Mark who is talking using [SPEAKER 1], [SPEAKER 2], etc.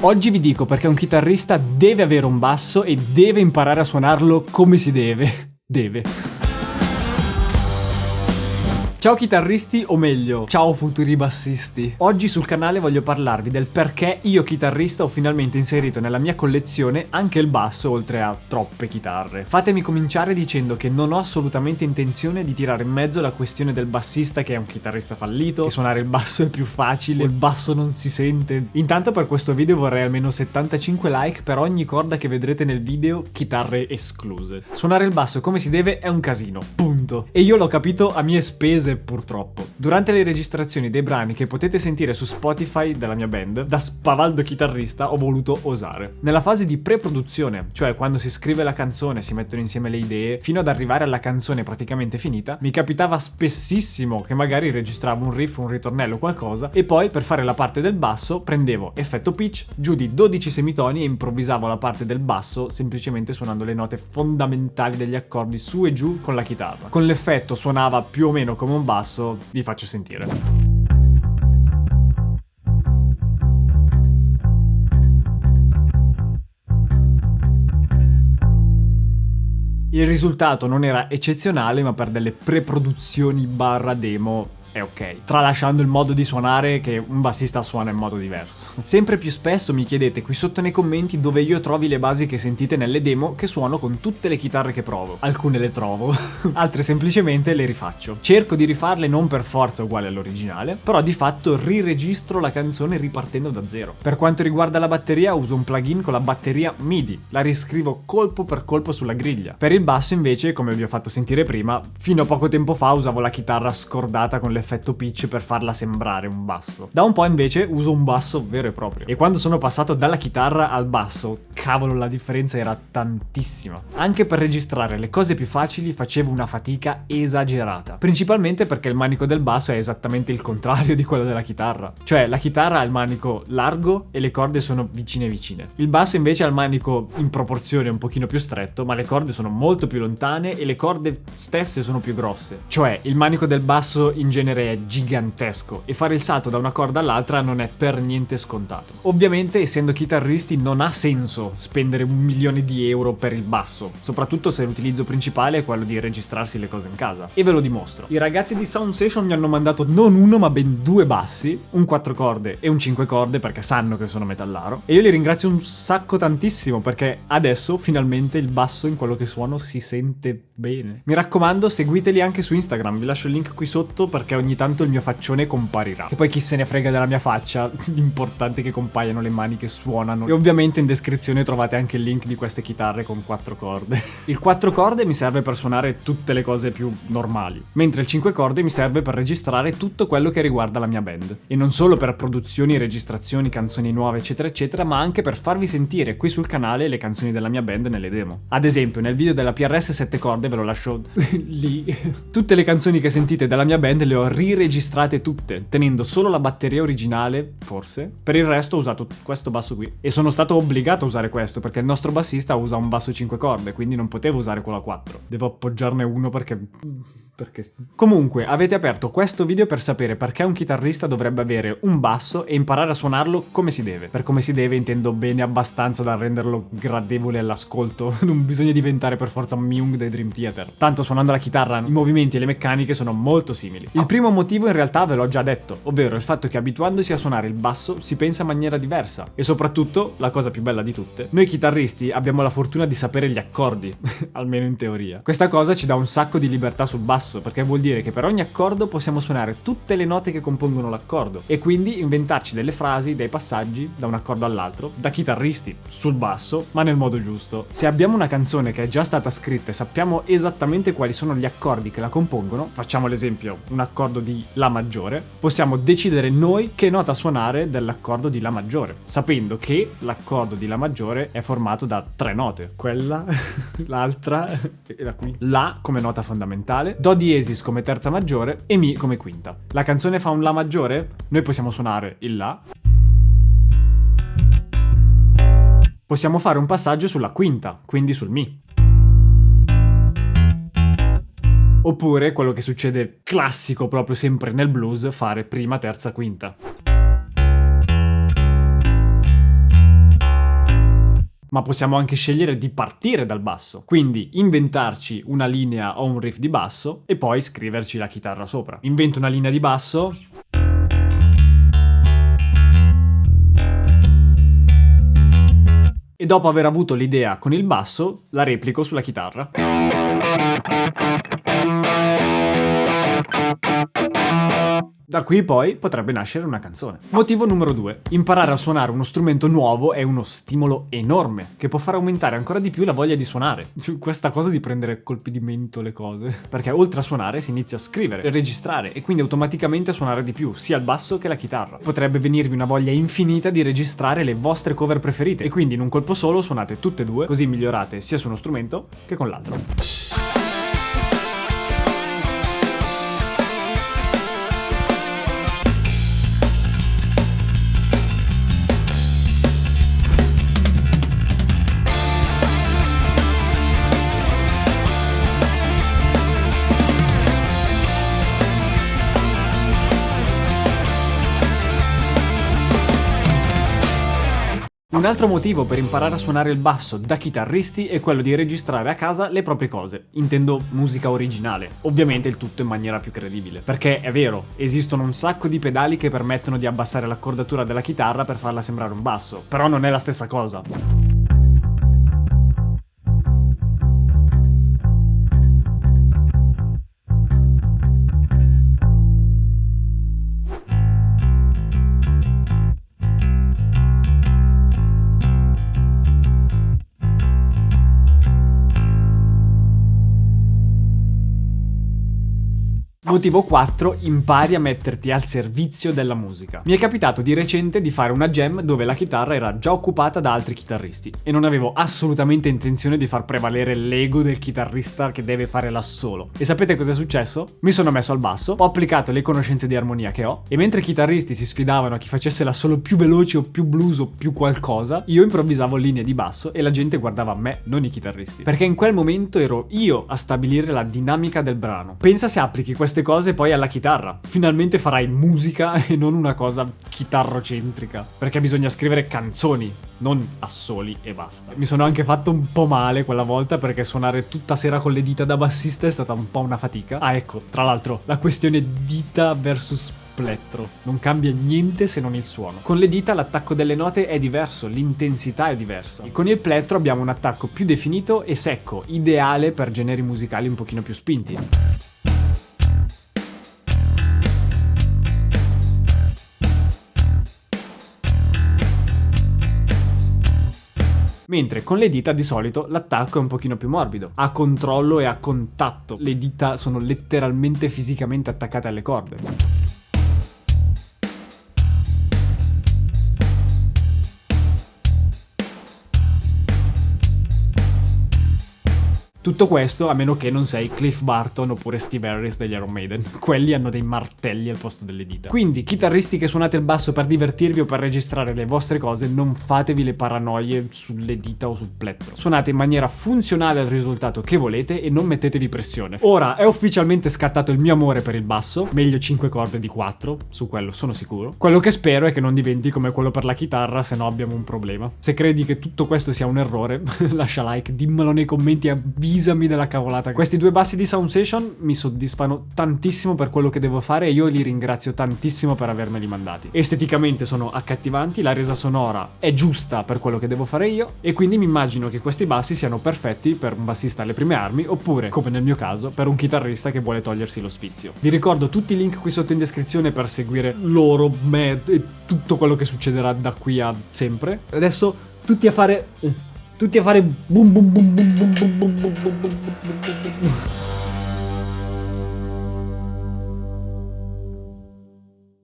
[SPEAKER 1] Oggi vi dico perché un chitarrista deve avere un basso e deve imparare a suonarlo come si deve. Ciao chitarristi, o meglio, ciao futuri bassisti. Oggi sul canale voglio parlarvi del perché io chitarrista ho finalmente inserito nella mia collezione anche il basso oltre a troppe chitarre. Fatemi cominciare dicendo che non ho assolutamente intenzione di tirare in mezzo la questione del bassista che è un chitarrista fallito, che suonare il basso è più facile, il basso non si sente. Intanto per questo video vorrei almeno 75 like per ogni corda che vedrete nel video, chitarre escluse. Suonare il basso come si deve è un casino, punto. E io l'ho capito a mie spese purtroppo. Durante le registrazioni dei brani che potete sentire su Spotify della mia band, da spavaldo chitarrista ho voluto osare. Nella fase di pre-produzione, cioè quando si scrive la canzone, si mettono insieme le idee, fino ad arrivare alla canzone praticamente finita, mi capitava spessissimo che magari registravo un riff, un ritornello, qualcosa, e poi per fare la parte del basso prendevo effetto pitch, giù di 12 semitoni e improvvisavo la parte del basso semplicemente suonando le note fondamentali degli accordi su e giù con la chitarra. Con l'effetto suonava più o meno come un basso, vi faccio sentire. Il risultato non era eccezionale, ma per delle pre-produzioni barra demo è ok, tralasciando il modo di suonare che un bassista suona in modo diverso. Sempre più spesso mi chiedete qui sotto nei commenti dove io trovi le basi che sentite nelle demo che suono con tutte le chitarre che provo. Alcune le trovo, altre semplicemente le rifaccio. Cerco di rifarle non per forza uguali all'originale, però di fatto riregistro la canzone ripartendo da zero. Per quanto riguarda la batteria uso un plugin con la batteria MIDI, la riscrivo colpo per colpo sulla griglia. Per il basso invece, come vi ho fatto sentire prima, fino a poco tempo fa usavo la chitarra scordata con l'effetto pitch per farla sembrare un basso. Da un po' invece uso un basso vero e proprio. E quando sono passato dalla chitarra al basso, cavolo, la differenza era tantissima. Anche per registrare le cose più facili facevo una fatica esagerata. Principalmente perché il manico del basso è esattamente il contrario di quello della chitarra. Cioè, la chitarra ha il manico largo e le corde sono vicine vicine. Il basso invece ha il manico in proporzione un pochino più stretto, ma le corde sono molto più lontane e le corde stesse sono più grosse. Cioè, il manico del basso in genere è gigantesco e fare il salto da una corda all'altra non è per niente scontato. Ovviamente, essendo chitarristi, non ha senso spendere 1.000.000 di euro per il basso, soprattutto se l'utilizzo principale è quello di registrarsi le cose in casa. E ve lo dimostro. I ragazzi di Sound Session mi hanno mandato non uno ma ben 2 bassi, un 4 corde e un 5 corde perché sanno che sono metallaro, e io li ringrazio un sacco tantissimo perché adesso finalmente il basso in quello che suono si sente bene. Mi raccomando, seguiteli anche su Instagram, vi lascio il link qui sotto perché ogni tanto il mio faccione comparirà. E poi chi se ne frega della mia faccia, l'importante è che compaiano le mani che suonano. E ovviamente in descrizione trovate anche il link di queste chitarre con 4 corde. Il 4 corde mi serve per suonare tutte le cose più normali, mentre il 5 corde mi serve per registrare tutto quello che riguarda la mia band. E non solo per produzioni, registrazioni, canzoni nuove eccetera eccetera, ma anche per farvi sentire qui sul canale le canzoni della mia band nelle demo. Ad esempio nel video della PRS 7 corde, ve lo lascio lì, tutte le canzoni che sentite dalla mia band le ho riregistrate tutte, tenendo solo la batteria originale, forse. Per il resto ho usato questo basso qui. E sono stato obbligato a usare questo, perché il nostro bassista usa un basso 5 corde, quindi non potevo usare quello a 4. Devo appoggiarne uno perché... Comunque, avete aperto questo video per sapere perché un chitarrista dovrebbe avere un basso e imparare a suonarlo come si deve. Per come si deve intendo bene abbastanza da renderlo gradevole all'ascolto. Non bisogna diventare per forza Myung dei Dream Theater. Tanto suonando la chitarra, i movimenti e le meccaniche sono molto simili. Il primo motivo in realtà ve l'ho già detto, ovvero il fatto che abituandosi a suonare il basso si pensa in maniera diversa. E soprattutto, la cosa più bella di tutte, noi chitarristi abbiamo la fortuna di sapere gli accordi, almeno in teoria. Questa cosa ci dà un sacco di libertà sul basso, perché vuol dire che per ogni accordo possiamo suonare tutte le note che compongono l'accordo e quindi inventarci delle frasi, dei passaggi da un accordo all'altro, da chitarristi, sul basso, ma nel modo giusto. Se abbiamo una canzone che è già stata scritta e sappiamo esattamente quali sono gli accordi che la compongono, facciamo l'esempio, un accordo di La maggiore, possiamo decidere noi che nota suonare dell'accordo di La maggiore, sapendo che l'accordo di La maggiore è formato da 3 note, quella, l'altra e la quinta. La come nota fondamentale, Do diesis come terza maggiore e Mi come quinta. La canzone fa un La maggiore? Noi possiamo suonare il La. Possiamo fare un passaggio sulla quinta, quindi sul Mi. Oppure quello che succede classico proprio sempre nel blues, fare prima, terza, quinta. ma possiamo anche scegliere di partire dal basso. Quindi inventarci una linea o un riff di basso e poi scriverci la chitarra sopra. Invento una linea di basso. E dopo aver avuto l'idea con il basso, la replico sulla chitarra. Da qui poi potrebbe nascere una canzone. Motivo numero 2. Imparare a suonare uno strumento nuovo è uno stimolo enorme, che può far aumentare ancora di più la voglia di suonare. Questa cosa di prendere colpi di mento le cose. Perché oltre a suonare si inizia a scrivere, a registrare e quindi automaticamente a suonare di più, sia il basso che la chitarra. Potrebbe venirvi una voglia infinita di registrare le vostre cover preferite e quindi in un colpo solo suonate tutte e due, così migliorate sia su uno strumento che con l'altro. Un altro motivo per imparare a suonare il basso da chitarristi è quello di registrare a casa le proprie cose, intendo musica originale, ovviamente il tutto in maniera più credibile, perché è vero, esistono un sacco di pedali che permettono di abbassare l'accordatura della chitarra per farla sembrare un basso, però non è la stessa cosa. Motivo 4. Impari a metterti al servizio della musica. Mi è capitato di recente di fare una jam dove la chitarra era già occupata da altri chitarristi e non avevo assolutamente intenzione di far prevalere l'ego del chitarrista che deve fare l'assolo. E sapete cosa è successo? Mi sono messo al basso, ho applicato le conoscenze di armonia che ho e mentre i chitarristi si sfidavano a chi facesse l'assolo più veloce o più blues o più qualcosa, io improvvisavo linee di basso e la gente guardava me, non i chitarristi. Perché in quel momento ero io a stabilire la dinamica del brano. Pensa se applichi queste cose poi alla chitarra. Finalmente farai musica e non una cosa chitarrocentrica. Perché bisogna scrivere canzoni, non assoli e basta. Mi sono anche fatto un po' male quella volta perché suonare tutta sera con le dita da bassista è stata un po' una fatica. Ah, ecco, tra l'altro, la questione dita versus plettro. Non cambia niente se non il suono. Con le dita l'attacco delle note è diverso, l'intensità è diversa. E con il plettro abbiamo un attacco più definito e secco, ideale per generi musicali un pochino più spinti. Mentre con le dita di solito l'attacco è un pochino più morbido, a controllo e a contatto. Le dita sono letteralmente fisicamente attaccate alle corde. Tutto questo a meno che non sei Cliff Burton oppure Steve Harris degli Iron Maiden. Quelli hanno dei martelli al posto delle dita. Quindi, chitarristi che suonate il basso per divertirvi o per registrare le vostre cose, non fatevi le paranoie sulle dita o sul plettro. Suonate in maniera funzionale al risultato che volete e non mettetevi pressione. Ora è ufficialmente scattato il mio amore per il basso, meglio 5 corde di 4, su quello sono sicuro. Quello che spero è che non diventi come quello per la chitarra, se no abbiamo un problema. Se credi che tutto questo sia un errore, lascia like, dimmelo nei commenti, avvisami della cavolata. Questi due bassi di Sound Session mi soddisfano tantissimo per quello che devo fare e io li ringrazio tantissimo per avermeli mandati. Esteticamente sono accattivanti, la resa sonora è giusta per quello che devo fare io e quindi mi immagino che questi bassi siano perfetti per un bassista alle prime armi oppure, come nel mio caso, per un chitarrista che vuole togliersi lo sfizio. Vi ricordo tutti i link qui sotto in descrizione per seguire loro, me e tutto quello che succederà da qui a sempre. Adesso tutti a fare boom boom boom boom boom boom boom.